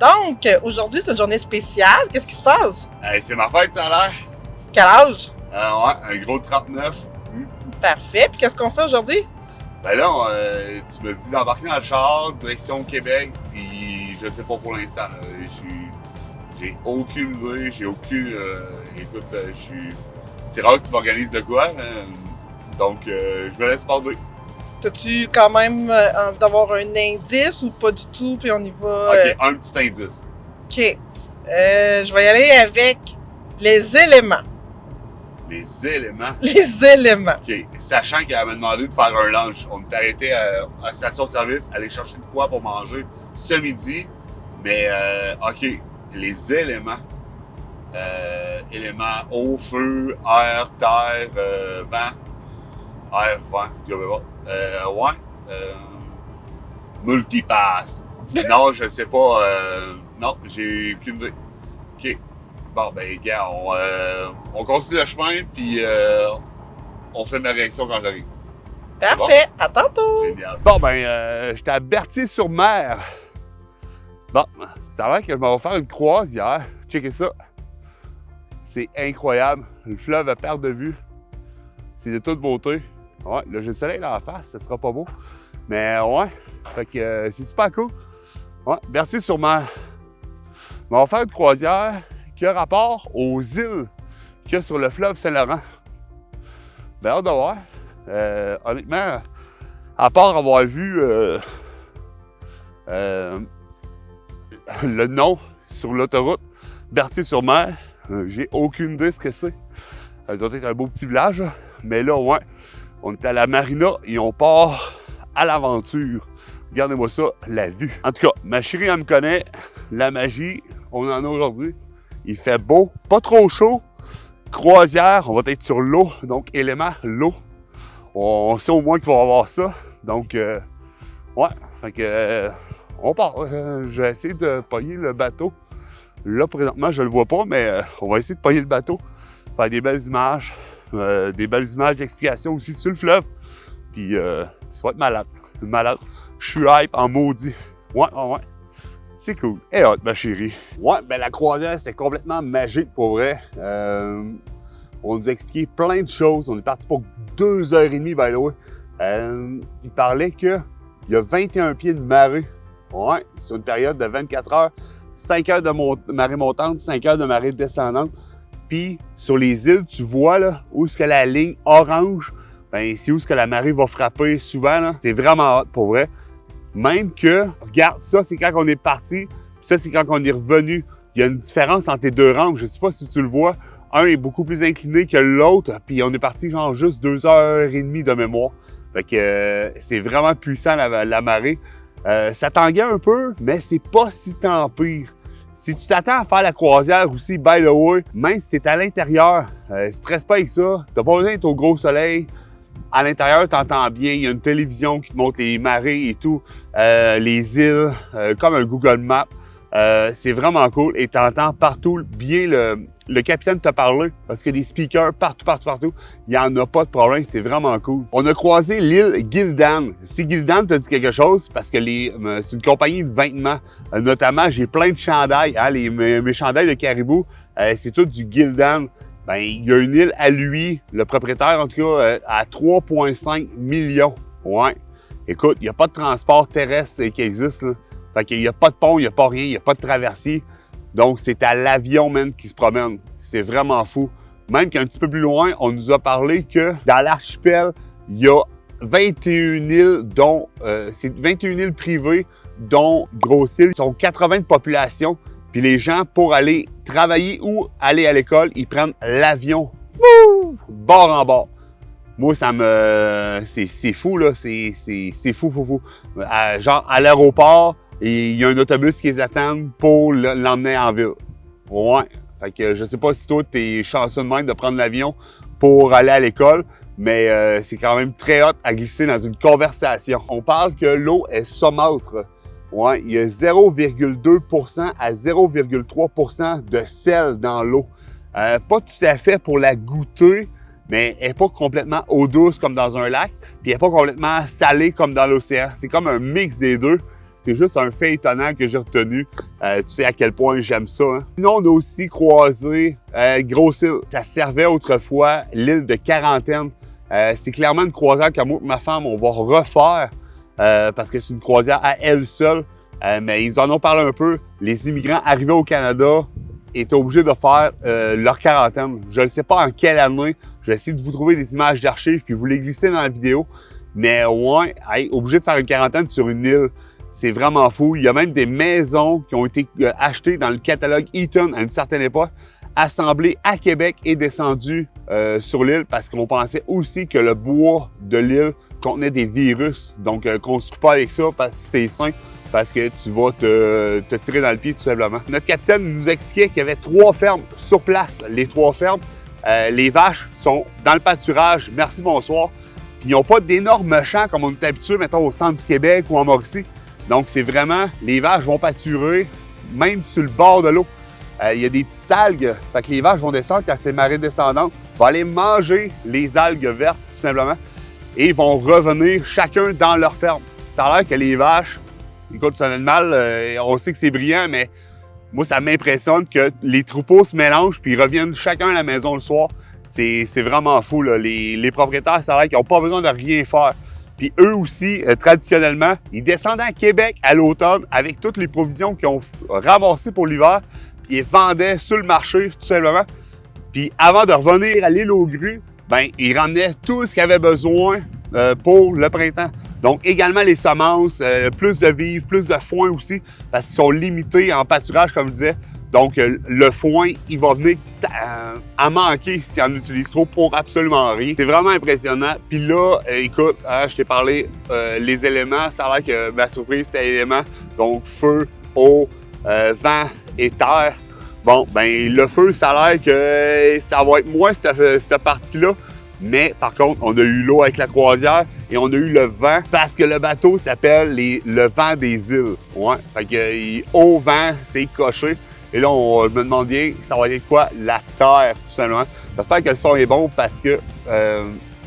Donc, aujourd'hui, c'est une journée spéciale. Qu'est-ce qui se passe? C'est ma fête, ça a l'air. Quel âge? Ouais, un gros 39. Parfait. Puis qu'est-ce qu'on fait aujourd'hui? Ben là, tu me dis d'embarquer dans le char, direction Québec, puis je sais pas pour l'instant. J'ai aucune idée, j'ai aucune... écoute, c'est rare que tu m'organises de quoi, donc je me laisse parler. As-tu quand même envie d'avoir un indice ou pas du tout, puis on y va? Ok, un petit indice. Ok. Je vais y aller avec les éléments. Les éléments. Les éléments. Ok, sachant qu'elle m'a demandé de faire un lunch, on est arrêté à la station-service, aller chercher de quoi pour manger ce midi, mais ok, les éléments. Éléments eau, feu, air, terre, vent. Air, vent, je vais voir. Ouais. Multipass. Non, je sais pas. Non, j'ai aucune idée. OK. Bon, ben, gars, on continue le chemin, puis on fait ma réaction quand j'arrive. Parfait. Bon? À tantôt. Génial. Bon, ben, j'étais à Berthier-sur-Mer. Bon, ça a l'air que je m'en vais faire une croisière. Checkez ça. C'est incroyable. Le fleuve à perte de vue. C'est de toute beauté. Ouais, là, j'ai le soleil dans la face, ça sera pas beau. Mais ouais, fait que c'est super cool. Ouais, Berthier-sur-Mer. On va faire une croisière qui a rapport aux îles qu'il y a sur le fleuve Saint-Laurent. Ben, hâte de voir. Honnêtement, à part avoir vu le nom sur l'autoroute Berthier-sur-Mer, j'ai aucune idée de ce que c'est. Ça doit être un beau petit village, mais là, ouais, on est à la marina et on part à l'aventure. Regardez-moi ça, la vue. En tout cas, ma chérie, elle me connaît. La magie, on en a aujourd'hui. Il fait beau, pas trop chaud. Croisière, on va être sur l'eau, donc élément, l'eau. On sait au moins qu'il va y avoir ça. Donc, ouais, fait que on part. Je vais essayer de pogner le bateau. Là, présentement, je le vois pas, mais on va essayer de pogner le bateau. Faire des belles images d'explication aussi sur le fleuve. Puis, ça va être malade. Malade. Je suis hype en maudit. Ouais. C'est cool. Et hot, ma chérie. Ouais, ben la croisière, c'était complètement magique pour vrai. On nous a expliqué plein de choses. On est parti pour 2h30, by the way. Il parlait qu'il y a 21 pieds de marée. Ouais, sur une période de 24 heures. 5 heures de marée montante, 5 heures de marée descendante. Puis, sur les îles, tu vois là, où est-ce que la ligne orange, ben c'est où est-ce que la marée va frapper souvent. Là. C'est vraiment hot, pour vrai. Même que, regarde, ça, c'est quand on est parti, puis ça, c'est quand on est revenu. Il y a une différence entre les deux rampes. Je sais pas si tu le vois. Un est beaucoup plus incliné que l'autre, puis on est parti genre juste 2h30 de mémoire. Fait que c'est vraiment puissant, la marée. Ça tanguait un peu, mais c'est pas si tant pire. Si tu t'attends à faire la croisière aussi, by the way, même si t'es à l'intérieur, stresse pas avec ça. T'as pas besoin d'être au gros soleil. À l'intérieur, t'entends bien. Il y a une télévision qui te montre les marées et tout, les îles, comme un Google Maps. C'est vraiment cool et t'entends partout bien le capitaine te parler parce qu'il y a des speakers partout. Il n'y en a pas de problème, c'est vraiment cool. On a croisé l'île Gildan. Si Gildan te dit quelque chose, parce que c'est une compagnie de vêtements. Notamment, j'ai plein de chandails. Hein, mes chandails de caribou, c'est tout du Gildan. Ben, il y a une île à lui, le propriétaire en tout cas, à 3,5 millions. Ouais. Écoute, il n'y a pas de transport terrestre qui existe, là. Fait qu'il n'y a pas de pont, il n'y a pas rien, il n'y a pas de traversier. Donc, c'est à l'avion même qui se promène. C'est vraiment fou. Même qu'un petit peu plus loin, on nous a parlé que dans l'archipel, il y a 21 îles, dont c'est 21 îles privées, dont grosses îles, sont 80 de population. Puis les gens, pour aller travailler ou aller à l'école, ils prennent l'avion, bord en bord. Moi, c'est fou, là. C'est fou. Genre, à l'aéroport, il y a un autobus qui les attend pour l'emmener en ville. Ouais. Fait que je sais pas si toi, t'es chanceux de même de prendre l'avion pour aller à l'école, mais c'est quand même très hot à glisser dans une conversation. On parle que l'eau est saumâtre. Ouais, il y a 0,2% à 0,3% de sel dans l'eau. Pas tout à fait pour la goûter, mais elle n'est pas complètement eau douce comme dans un lac, puis elle n'est pas complètement salée comme dans l'océan. C'est comme un mix des deux. C'est juste un fait étonnant que j'ai retenu. Tu sais à quel point j'aime ça. Hein? Sinon, on a aussi croisé Grosse Île. Ça servait autrefois l'île de Quarantaine. C'est clairement une croisière que moi et ma femme, on va refaire parce que c'est une croisière à elle seule. Mais ils en ont parlé un peu. Les immigrants arrivés au Canada étaient obligés de faire leur quarantaine. Je ne sais pas en quelle année. Je vais essayer de vous trouver des images d'archives puis vous les glisser dans la vidéo. Mais ouais, obligé de faire une quarantaine sur une île, c'est vraiment fou. Il y a même des maisons qui ont été achetées dans le catalogue Eaton à une certaine époque, assemblées à Québec et descendues sur l'île parce qu'on pensait aussi que le bois de l'île contenait des virus. Donc, construis pas avec ça parce que c'était sain, parce que tu vas te tirer dans le pied tout simplement. Notre capitaine nous expliquait qu'il y avait 3 fermes sur place. Les 3 fermes, les vaches sont dans le pâturage. Merci, bonsoir. Puis ils n'ont pas d'énormes champs comme on est habitué, mettons, au centre du Québec ou en Mauricie. Donc, c'est vraiment, les vaches vont pâturer, même sur le bord de l'eau. Il y a des petites algues, fait que les vaches vont descendre quand c'est marée descendante, vont aller manger les algues vertes, tout simplement, et ils vont revenir chacun dans leur ferme. Ça a l'air que les vaches, écoute, c'est un animal, on sait que c'est brillant, mais moi, ça m'impressionne que les troupeaux se mélangent puis ils reviennent chacun à la maison le soir. C'est vraiment fou, là. Les propriétaires, ça a l'air qu'ils n'ont pas besoin de rien faire. Puis eux aussi, traditionnellement, ils descendaient à Québec à l'automne avec toutes les provisions qu'ils ont ramassées pour l'hiver, puis ils les vendaient sur le marché, tout simplement. Puis avant de revenir à l'île aux grues, ben ils ramenaient tout ce qu'ils avaient besoin pour le printemps. Donc également les semences, plus de vivres, plus de foin aussi, parce qu'ils sont limités en pâturage, comme je disais. Donc, le foin, il va venir à manquer s'il en utilise trop pour absolument rien. C'est vraiment impressionnant. Puis là, écoute, je t'ai parlé les éléments. Ça a l'air que ma surprise, c'était l'élément. Donc, feu, eau, vent et terre. Bon, ben le feu, ça a l'air que ça va être moins cette partie-là. Mais par contre, on a eu l'eau avec la croisière et on a eu le vent parce que le bateau s'appelle le vent des îles. Ouais, fait que au vent, c'est coché. Et là, je me demande bien, ça va être quoi? La terre, tout simplement. J'espère que le son est bon parce que...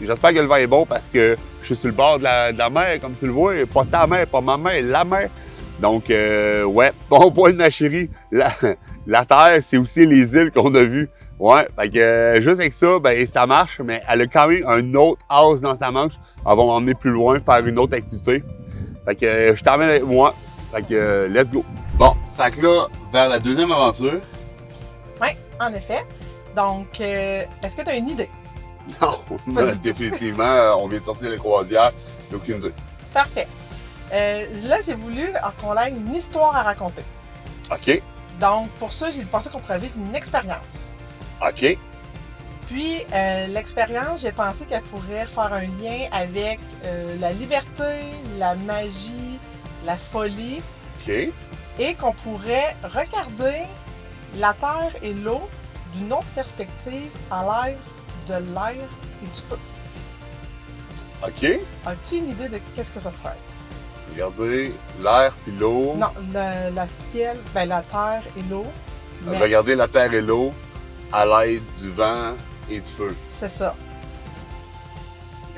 j'espère que le vent est bon parce que je suis sur le bord de la mer, comme tu le vois. Pas ta mer, pas ma mer, la mer. Donc, ouais, bon point de ma chérie. La terre, c'est aussi les îles qu'on a vues. Ouais, fait que juste avec ça, ben ça marche, mais elle a quand même un autre as dans sa manche. Elle va m'emmener plus loin, faire une autre activité. Fait que je t'emmène avec moi. Fait que let's go. Bon, fait que là, vers la deuxième aventure. Oui, en effet. Donc, est-ce que tu as une idée? Non, définitivement, on vient de sortir les croisières, j'ai aucune idée. Parfait. Là, j'ai voulu qu'on ait une histoire à raconter. OK. Donc, pour ça, j'ai pensé qu'on pourrait vivre une expérience. OK. Puis, l'expérience, j'ai pensé qu'elle pourrait faire un lien avec la liberté, la magie, la folie. OK. Et qu'on pourrait regarder la terre et l'eau d'une autre perspective à l'ère de l'air et du feu. OK. As-tu une idée de qu'est-ce que ça pourrait être? Regardez l'air puis l'eau. Non, la ciel, ben la terre et l'eau. Mais... Regardez la terre et l'eau à l'aide du vent et du feu. C'est ça.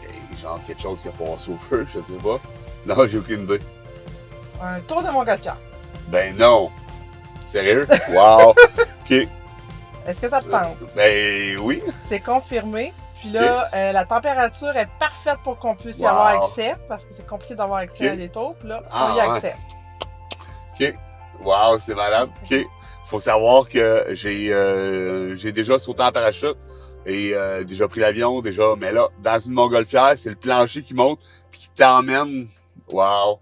Et genre quelque chose qui a passé au feu, je sais pas. Non, j'ai aucune idée. Un tour de Montgolfière. Ben non. Sérieux? Wow. OK. Est-ce que ça te tente? Ben oui. C'est confirmé. Puis là, la température est parfaite pour qu'on puisse y avoir accès, parce que c'est compliqué d'avoir accès à des tours. Puis là, on y a accès. OK. Wow, c'est malade. OK. Faut savoir que j'ai déjà sauté en parachute et déjà pris l'avion, déjà. Mais là, dans une montgolfière, c'est le plancher qui monte puis qui t'emmène. Wow.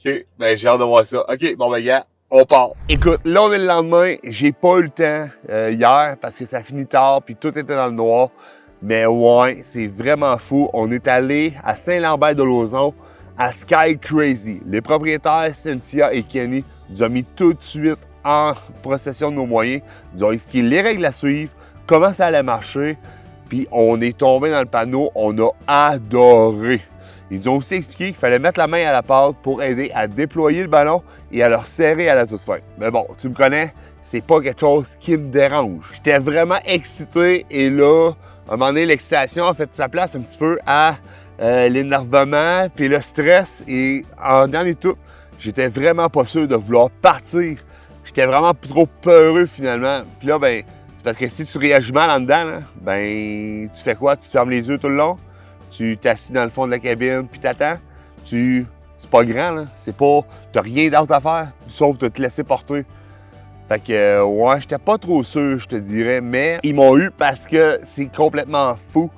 OK. Ben, j'ai hâte de voir ça. OK. Bon, ben, gars, on part. Écoute, là, on est le lendemain. J'ai pas eu le temps hier parce que ça finit tard puis tout était dans le noir. Mais ouais, c'est vraiment fou. On est allé à Saint-Lambert-de-Lauzon, à Sky Crazy. Les propriétaires, Cynthia et Kenny, nous ont mis tout de suite en possession de nos moyens. Ils nous ont expliqué les règles à suivre, comment ça allait marcher. Puis on est tombé dans le panneau, on a adoré. Ils nous ont aussi expliqué qu'il fallait mettre la main à la pâte pour aider à déployer le ballon et à le resserrer à la toute fin. Mais bon, tu me connais, c'est pas quelque chose qui me dérange. J'étais vraiment excité et là, à un moment donné, l'excitation a fait sa place un petit peu à l'énervement puis le stress. Et en dernier tout, j'étais vraiment pas sûr de vouloir partir. J'étais vraiment trop peureux finalement. Puis là, ben, c'est parce que si tu réagis mal en dedans, là, ben, tu fais quoi? Tu fermes les yeux tout le long, tu t'assis dans le fond de la cabine, puis t'attends. C'est pas grand, là. C'est pas. T'as rien d'autre à faire, sauf de te laisser porter. Fait que, ouais, j'étais pas trop sûr, je te dirais, mais ils m'ont eu parce que c'est complètement fou.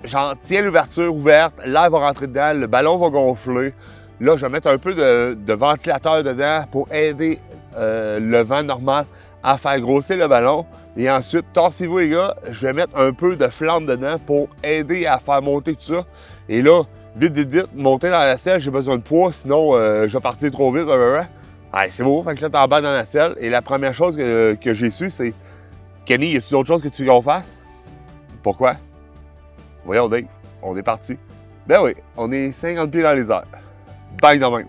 J'en tiens l'ouverture ouverte, l'air va rentrer dedans, le ballon va gonfler. Là, je vais mettre un peu de ventilateur dedans pour aider le vent normal à faire grossir le ballon. Et ensuite, tassez-vous les gars, je vais mettre un peu de flamme dedans pour aider à faire monter tout ça. Et là, vite, monter dans la selle, j'ai besoin de poids, sinon je vais partir trop vite. Ouais, c'est beau, fait que là, t'embarques dans la selle. Et la première chose que j'ai su, c'est Kenny, y a-t-il d'autres choses que tu veux qu'on fasse? Pourquoi? Voyons, Dave, on est parti. Ben oui, on est 50 pieds dans les airs. Bang de même.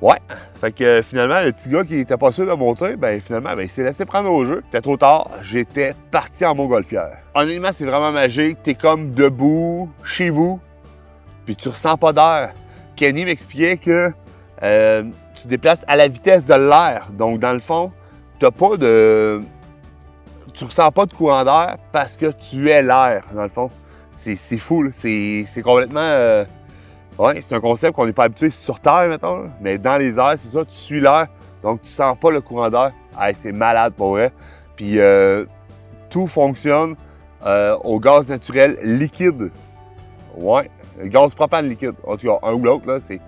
Ouais, fait que finalement, le petit gars qui était pas sûr de monter, ben finalement, ben, il s'est laissé prendre au jeu. C'était trop tard, j'étais parti en montgolfière. Honnêtement, c'est vraiment magique. T'es comme debout, chez vous, puis tu ressens pas d'air. Kenny m'expliquait que tu te déplaces à la vitesse de l'air. Donc, dans le fond, t'as pas de... Tu ressens pas de courant d'air parce que tu es l'air, dans le fond. C'est fou, là. C'est complètement... Ouais, c'est un concept qu'on n'est pas habitué sur Terre, mettons, là. Mais dans les airs, c'est ça, tu suis l'air, donc tu sens pas le courant d'air. Hey, c'est malade, pour vrai. Puis, tout fonctionne au gaz naturel liquide. Ouais, le gaz propane liquide. En tout cas, un ou l'autre, là, c'est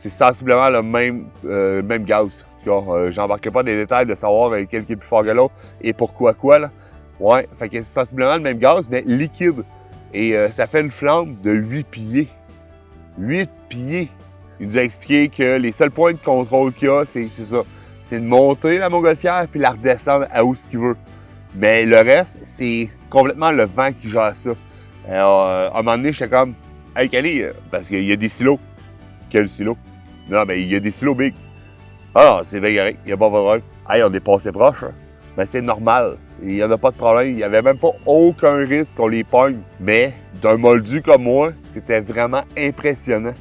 sensiblement le même gaz. En tout cas, j'embarquerai pas dans les détails de savoir quel qui est plus fort que l'autre et pourquoi quoi, là. Ouais, fait que c'est sensiblement le même gaz, mais liquide. Et ça fait une flamme de 8 pieds. 8 pieds. Il nous a expliqué que les seuls points de contrôle qu'il y a, c'est ça. C'est de monter la montgolfière puis la redescendre à où ce qu'il veut. Mais le reste, c'est complètement le vent qui gère ça. Alors, à un moment donné, j'étais comme « Hey, Kenny, parce qu'il y a des silos. » Quel silo? Non, mais il y a des silos big. Ah non, c'est bien correct, il n'y a pas de problème. Hey, on est passé proche. Hein? Ben, c'est normal. Il n'y en a pas de problème. Il n'y avait même pas aucun risque qu'on les pogne. Mais d'un moldu comme moi, c'était vraiment impressionnant.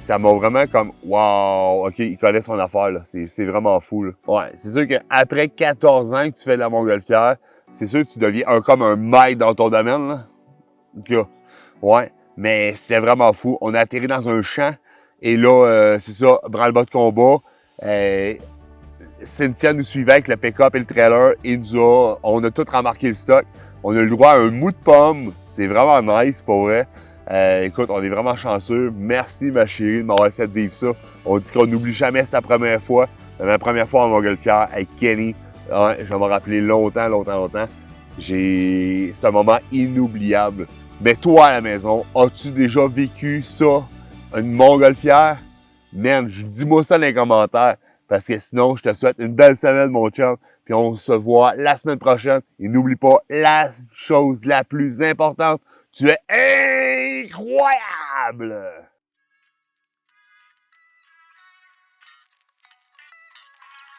Ça m'a vraiment comme « Wow! OK, il connaît son affaire. Là. C'est vraiment fou. Là. » Ouais, c'est sûr qu'après 14 ans que tu fais de la montgolfière, c'est sûr que tu deviens comme un maître dans ton domaine. Là. OK. Ouais, mais c'était vraiment fou. On a atterri dans un champ. Et là, c'est ça, branle-bas de combat. Cynthia nous suivait avec le pick-up et le trailer. Et on a tout remarqué le stock. On a le droit à un mou de pomme. C'est vraiment nice, pour vrai. Écoute, on est vraiment chanceux. Merci, ma chérie, de m'avoir fait vivre ça. On dit qu'on n'oublie jamais sa première fois. Ma première fois en montgolfière avec Kenny. Ouais, je vais m'en rappeler longtemps. C'est un moment inoubliable. Mais toi, à la maison, as-tu déjà vécu ça? Une montgolfière? Man, dis-moi ça dans les commentaires. Parce que sinon, je te souhaite une belle semaine, mon chum. Puis on se voit la semaine prochaine. Et n'oublie pas, la chose la plus importante, tu es incroyable!